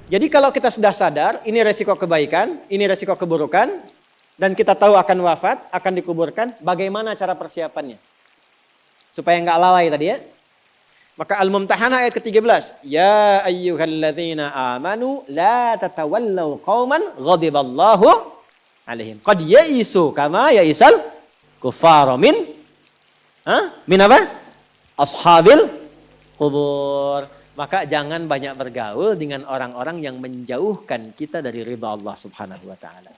Jadi kalau kita sudah sadar, ini resiko kebaikan, ini resiko keburukan, dan kita tahu akan wafat, akan dikuburkan, bagaimana cara persiapannya? Supaya nggak lalai tadi ya. Maka Al-Mumtahanah ayat ke-13. Ya ayyuhalladzina amanu la tatawallaw qauman ghadiballahu alaihim. Qad ya'isu kama ya'isal kuffara min apa? Ashabil kubur. Maka jangan banyak bergaul dengan orang-orang yang menjauhkan kita dari ridha Allah Subhanahu wa taala.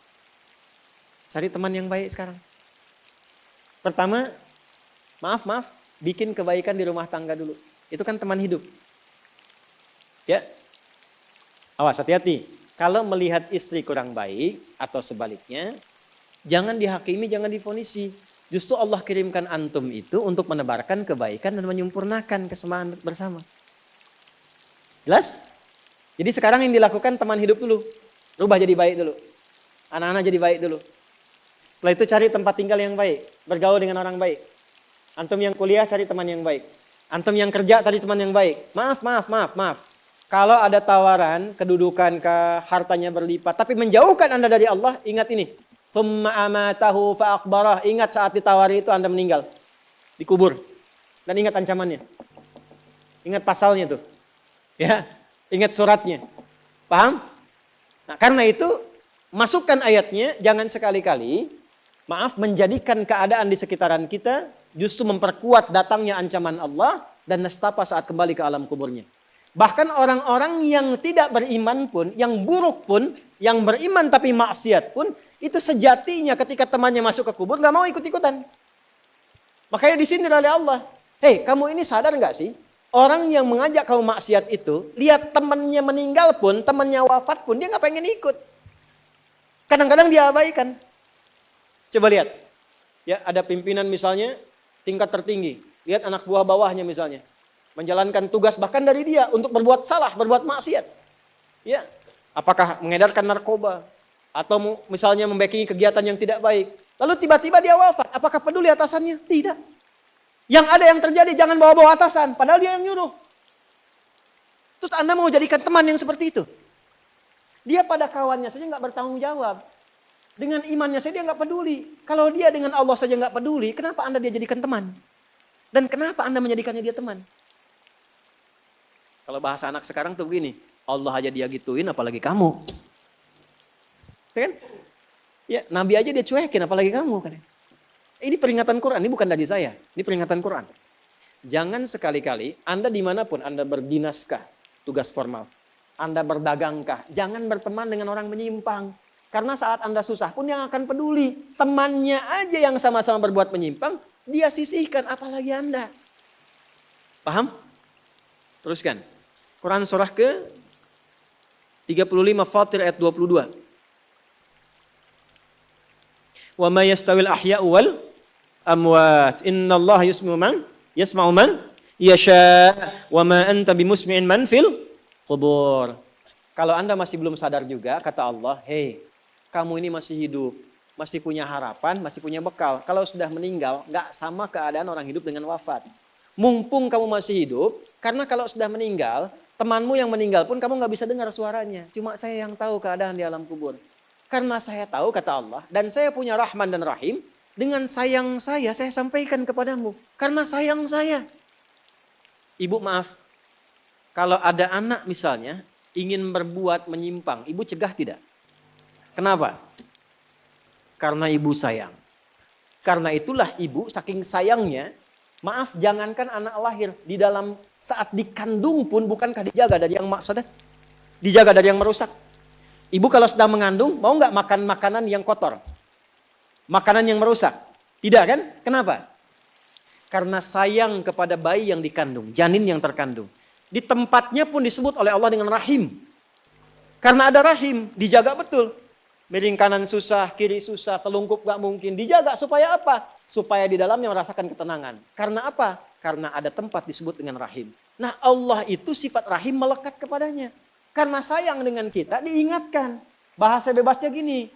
Cari teman yang baik sekarang. Pertama, maaf, bikin kebaikan di rumah tangga dulu. Itu kan teman hidup. Ya. Awas, hati-hati. Kalau melihat istri kurang baik atau sebaliknya, jangan dihakimi, jangan difonisi. Justru Allah kirimkan antum itu untuk menebarkan kebaikan dan menyempurnakan kesemaan bersama. Jelas? Jadi sekarang yang dilakukan teman hidup dulu. Rubah jadi baik dulu. Anak-anak jadi baik dulu. Setelah itu cari tempat tinggal yang baik. Bergaul dengan orang baik. Antum yang kuliah cari teman yang baik. Antum yang kerja cari teman yang baik. Maaf. Kalau ada tawaran, kedudukan, hartanya berlipat. Tapi menjauhkan Anda dari Allah, ingat ini. Thumma amatahu fa'akbarah. Ingat saat ditawari itu Anda meninggal. Dikubur. Dan ingat ancamannya. Ingat pasalnya tuh. Ya, ingat suratnya. Paham? Nah, karena itu masukkan ayatnya, jangan sekali-kali menjadikan keadaan di sekitaran kita justru memperkuat datangnya ancaman Allah dan nestapa saat kembali ke alam kuburnya. Bahkan orang-orang yang tidak beriman pun, yang buruk pun, yang beriman tapi maksiat pun, itu sejatinya ketika temannya masuk ke kubur nggak mau ikut-ikutan. Makanya disindir oleh Allah. Hei, kamu ini sadar nggak sih? Orang yang mengajak kamu maksiat itu, lihat temannya meninggal pun, temannya wafat pun, dia nggak pengen ikut. Kadang-kadang dia abaikan. Coba lihat, ya ada pimpinan misalnya tingkat tertinggi, lihat anak buah bawahnya misalnya, menjalankan tugas bahkan dari dia untuk berbuat salah, berbuat maksiat. Ya, apakah mengedarkan narkoba atau misalnya membackingi kegiatan yang tidak baik. Lalu tiba-tiba dia wafat, apakah peduli atasannya? Tidak. Yang ada yang terjadi, jangan bawa-bawa atasan. Padahal dia yang nyuruh. Terus Anda mau jadikan teman yang seperti itu. Dia pada kawannya saja nggak bertanggung jawab. Dengan imannya saja dia nggak peduli. Kalau dia dengan Allah saja nggak peduli, kenapa Anda dia jadikan teman? Dan kenapa Anda menjadikannya dia teman? Kalau bahasa anak sekarang tuh begini. Allah aja dia gituin, apalagi kamu. Kan? Ya, Nabi aja dia cuekin, apalagi kamu kan? Ini peringatan Quran, ini bukan dari saya. Ini peringatan Quran. Jangan sekali-kali, Anda dimanapun, Anda berdinaskah, tugas formal. Anda berdagangkah, jangan berteman dengan orang menyimpang. Karena saat Anda susah pun yang akan peduli. Temannya aja yang sama-sama berbuat menyimpang, dia sisihkan, apalagi Anda. Paham? Teruskan. Quran surah ke 35 Fatir ayat 22. Wa ma yastawil ahya'u wal amwat. Innallaha yasma'u man yasha wa ma anta bimusmi'in man fil qubur. Kalau Anda masih belum sadar juga, kata Allah, hei, kamu ini masih hidup, masih punya harapan, masih punya bekal. Kalau sudah meninggal, nggak sama keadaan orang hidup dengan wafat. Mumpung kamu masih hidup, karena kalau sudah meninggal, temanmu yang meninggal pun kamu nggak bisa dengar suaranya. Cuma saya yang tahu keadaan di alam kubur. Karena saya tahu, kata Allah, dan saya punya Rahman dan Rahim, dengan sayang saya sampaikan kepadamu. Karena sayang saya. Ibu maaf, kalau ada anak misalnya, ingin berbuat menyimpang, ibu cegah tidak? Kenapa? Karena ibu sayang. Karena itulah ibu saking sayangnya, maaf jangankan anak lahir, di dalam saat dikandung pun bukankah dijaga dari yang maksadat? Dijaga dari yang merusak. Ibu kalau sedang mengandung, mau nggak makan makanan yang kotor? Makanan yang merusak? Tidak kan? Kenapa? Karena sayang kepada bayi yang dikandung, janin yang terkandung. Di tempatnya pun disebut oleh Allah dengan rahim. Karena ada rahim, dijaga betul. Miring kanan susah, kiri susah, telungkup nggak mungkin. Dijaga supaya apa? Supaya di dalamnya merasakan ketenangan. Karena apa? Karena ada tempat disebut dengan rahim. Nah Allah itu sifat rahim melekat kepadanya. Karena sayang dengan kita diingatkan. Bahasa bebasnya gini.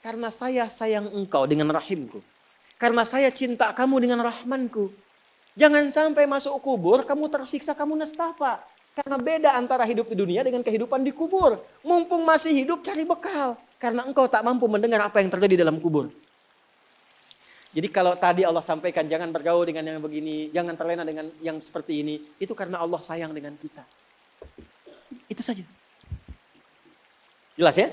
Karena saya sayang engkau dengan rahimku. Karena saya cinta kamu dengan rahmanku. Jangan sampai masuk kubur kamu tersiksa, kamu nestapa. Karena beda antara hidup di dunia dengan kehidupan di kubur. Mumpung masih hidup cari bekal. Karena engkau tak mampu mendengar apa yang terjadi dalam kubur. Jadi kalau tadi Allah sampaikan jangan bergaul dengan yang begini, jangan terlena dengan yang seperti ini. Itu karena Allah sayang dengan kita. Itu saja. Jelas ya?